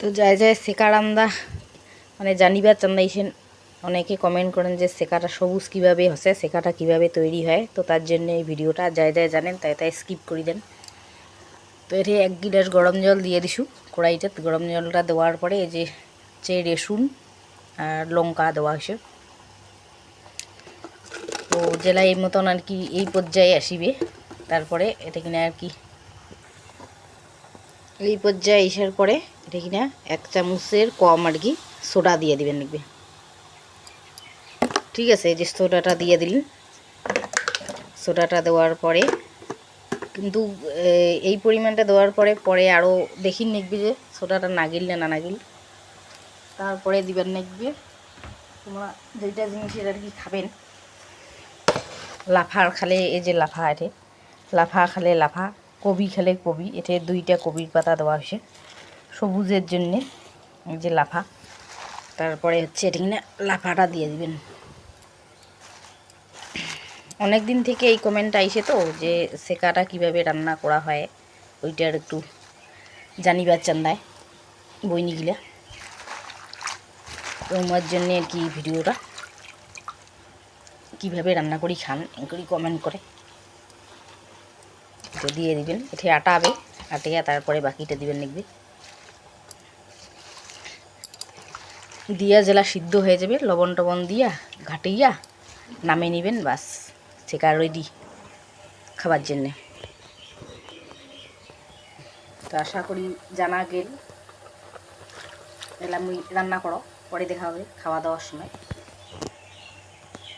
তো যায় যায় সেকা রান্দা মানে জানিবার চান্দাইছেন অনেকে কমেন্ট করেন যে সেকাটা সবুজ কীভাবে হসে, সেকাটা কিভাবে তৈরি হয়। তো তার জন্য এই ভিডিওটা যায় যায় জানেন তাই তাই স্কিপ করে দেন। তো এটি 1 গিলাস গরম জল দিয়ে দিছু কড়াইতে। গরম জলটা দেওয়ার পরে এই যে রসুন আর লঙ্কা দেওয়া হয়েছে। তো জেলা এই মতন আর কি এই পর্যায়ে আসিবে, তারপরে এটা কিনা আর কি এই পর্যায়ে আসার পরে এটা কিনা 1 চামচের কম আর কি সোডা দিয়ে দিবেন লাগবে। ঠিক আছে, এই যে সোডাটা দিয়ে দিলেন। সোডাটা দেওয়ার পরে কিন্তু এই পরিমাণটা দেওয়ার পরে পরে আরও দেখি নিকবি যে সোডাটা নাগিল না নাগিল, তারপরে দিবেন নিকবি তোমরা যেটা জিনিসের আর কি খাবেন। লাফার খালে এই যে লাফা, এটে লাফা খালে লাফা, কবি খেলে কবি, এতে 2টা কবির পাতা দেওয়া হয়েছে সবুজের জন্যে। এই যে লাফা, তারপরে হচ্ছে এটা কিনা লাফাটা দিয়ে দিবেন। অনেক দিন থেকে এই কমেন্ট আইসে তো যে সেকাটা কিভাবে রান্না করা হয় ওইটার একটু জানিবার চান্দায় বইনিগুলা, তোমার জন্যে আর কি ভিডিওটা কিভাবে রান্না করি খান এগুলি কমেন্ট করে তো দিয়ে দিবেন। এটি আটা আবে, আটিয়া তারপরে বাকিটা দিবেন লিখবে দিয়া জেলা সিদ্ধ হয়ে যাবে, লবণ টবণ দিয়া ঘাটিয়া নামিয়ে নেবেন, বাস সেকা রেডি খাবার জন্যে। তো আশা করি জানা গেল, এলা মুই রান্না করো, পরে দেখা হবে খাওয়া দাওয়ার সময়।